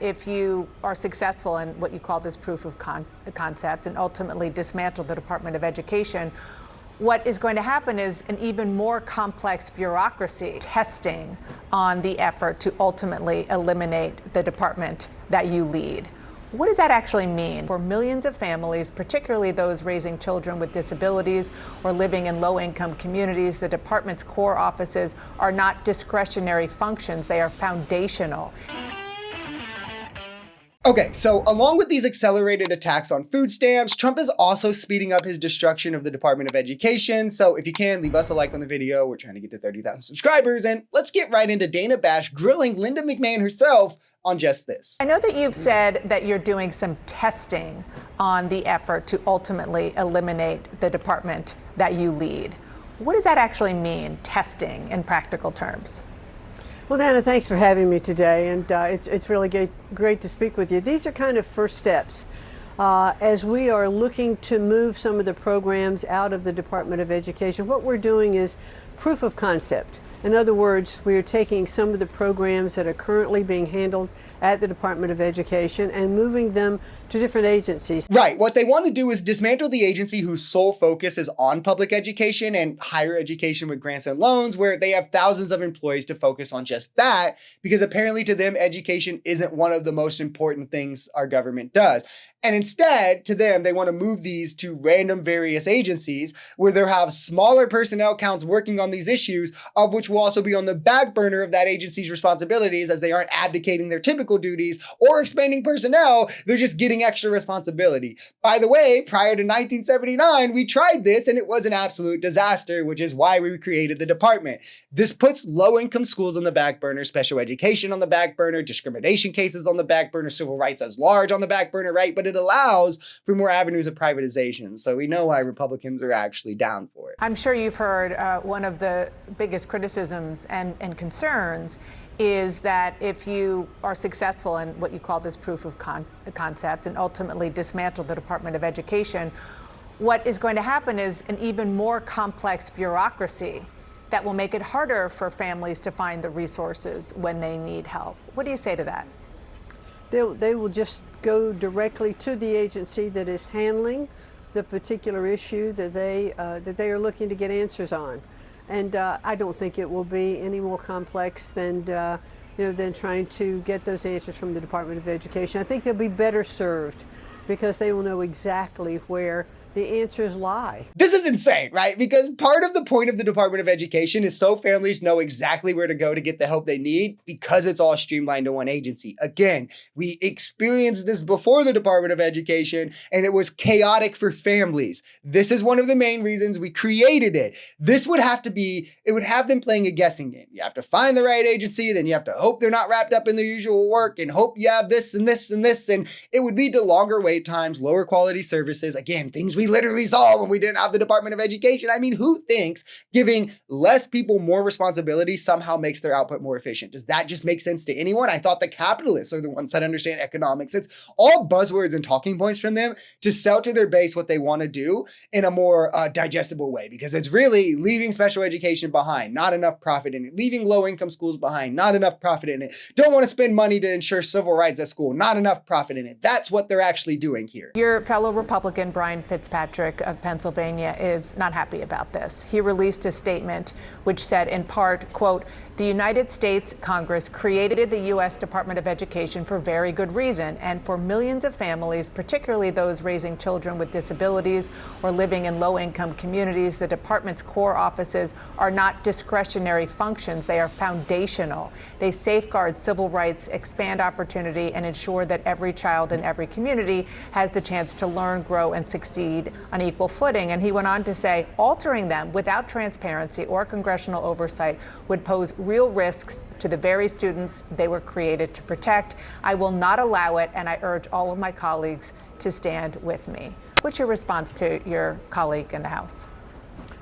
If you are successful in what you call this proof of concept and ultimately dismantle the Department of Education, what is going to happen is an even more complex bureaucracy testing on the effort to ultimately eliminate the department that you lead. What does that actually mean for millions of families, particularly those raising children with disabilities or living in low-income communities? The department's core offices are not discretionary functions, they are foundational. Okay, so along with these accelerated attacks on food stamps, Trump is also speeding up his destruction of the Department of Education. So if you can, leave us a like on the video. We're trying to get to 30,000 subscribers. And let's get right into Dana Bash grilling Linda McMahon herself on just this. I know that you've said that you're doing some testing on the effort to ultimately eliminate the department that you lead. What does that actually mean, testing in practical terms? Well, Dana, thanks for having me today, and it's really great to speak with you. These are kind of first steps as we are looking to move some of the programs out of the Department of Education. What we're doing is proof of concept. In other words, we are taking some of the programs that are currently being handled at the Department of Education and moving them to different agencies. Right. What they want to do is dismantle the agency whose sole focus is on public education and higher education with grants and loans, where they have thousands of employees to focus on just that, because apparently to them, education isn't one of the most important things our government does. And instead, to them, they want to move these to random various agencies where they'll have smaller personnel counts working on these issues, of which will also be on the back burner of that agency's responsibilities, as they aren't abdicating their typical duties or expanding personnel. They're just getting extra responsibility. By the way, prior to 1979, we tried this and it was an absolute disaster, which is why we created the department. This puts low-income schools on the back burner, special education on the back burner, discrimination cases on the back burner, civil rights as large on the back burner, right? But it allows for more avenues of privatization. So we know why Republicans are actually down for it. I'm sure you've heard one of the biggest criticisms and concerns is that if you are successful in what you call this proof of concept and ultimately dismantle the Department of Education, what is going to happen is an even more complex bureaucracy that will make it harder for families to find the resources when they need help. What do you say to that? They will just go directly to the agency that is handling the particular issue that they are looking to get answers on. And I don't think it will be any more complex than than trying to get those answers from the Department of Education. I think they'll be better served because they will know exactly where the answers lie. This is insane, right? Because part of the point of the Department of Education is so families know exactly where to go to get the help they need, because it's all streamlined to one agency. Again, we experienced this before the Department of Education, and it was chaotic for families. This is one of the main reasons we created it. This would have to be, it would have them playing a guessing game. You have to find the right agency, then you have to hope they're not wrapped up in their usual work, and hope you have this and this and this, and it would lead to longer wait times, lower quality services. Again, things we literally saw when we didn't have the Department of Education. I mean, who thinks giving less people more responsibility somehow makes their output more efficient? Does that just make sense to anyone? I thought the capitalists are the ones that understand economics. It's all buzzwords and talking points from them to sell to their base what they want to do in a more digestible way, because it's really leaving special education behind, not enough profit in it, leaving low-income schools behind, not enough profit in it, don't want to spend money to ensure civil rights at school, not enough profit in it. That's what they're actually doing here. Your fellow Republican, Brian Fitzpatrick of Pennsylvania, is not happy about this. He released a statement which said, in part, quote, "The United States Congress created the U.S. Department of Education for very good reason, and for millions of families, particularly those raising children with disabilities or living in low-income communities, the department's core offices are not discretionary functions, they are foundational. They safeguard civil rights, expand opportunity, and ensure that every child in every community has the chance to learn, grow, and succeed on equal footing." And he went on to say, altering them without transparency or congressional oversight would pose real risks to the very students they were created to protect. I will not allow it, and I urge all of my colleagues to stand with me. What's your response to your colleague in the House?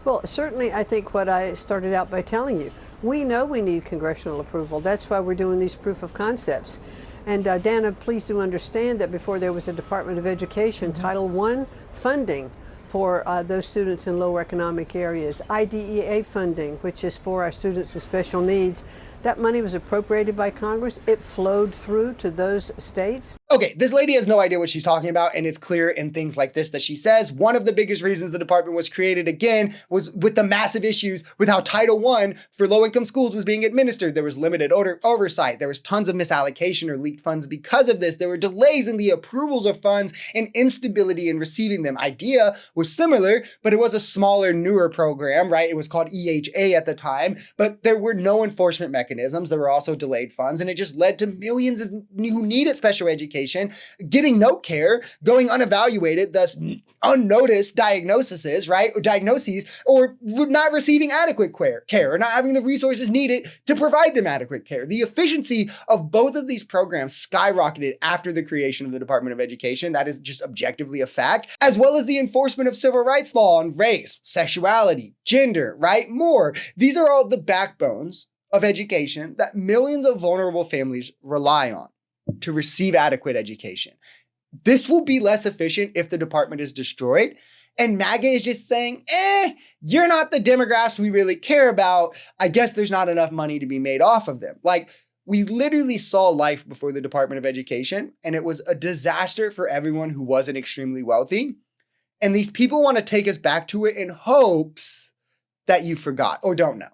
Well, certainly I think what I started out by telling you, we know we need congressional approval. That's why we're doing these proof of concepts. And Dana, please do understand that before there was a Department of Education, Title I funding for those students in lower economic areas, IDEA funding, which is for our students with special needs, That money was appropriated by Congress. It flowed through to those states. Okay, this lady has no idea what she's talking about, and it's clear in things like this that she says. One of the biggest reasons the department was created, again, was with the massive issues with how Title I for low-income schools was being administered. There was limited oversight. There was tons of misallocation or leaked funds because of this. There were delays in the approvals of funds and instability in receiving them. IDEA was similar, but it was a smaller, newer program, right? It was called EHA at the time, but there were no enforcement mechanisms. There were also delayed funds, and it just led to millions of who needed special education getting no care, going unevaluated, thus unnoticed diagnoses, right? Or diagnoses, or not receiving adequate care, or not having the resources needed to provide them adequate care. The efficiency of both of these programs skyrocketed after the creation of the Department of Education. That is just objectively a fact, as well as the enforcement of civil rights law on race, sexuality, gender, right? More. These are all the backbones of education that millions of vulnerable families rely on to receive adequate education. This will be less efficient if the department is destroyed. And MAGA is just saying, you're not the demographics we really care about. I guess there's not enough money to be made off of them. Like, we literally saw life before the Department of Education, and it was a disaster for everyone who wasn't extremely wealthy. And these people want to take us back to it in hopes that you forgot or don't know.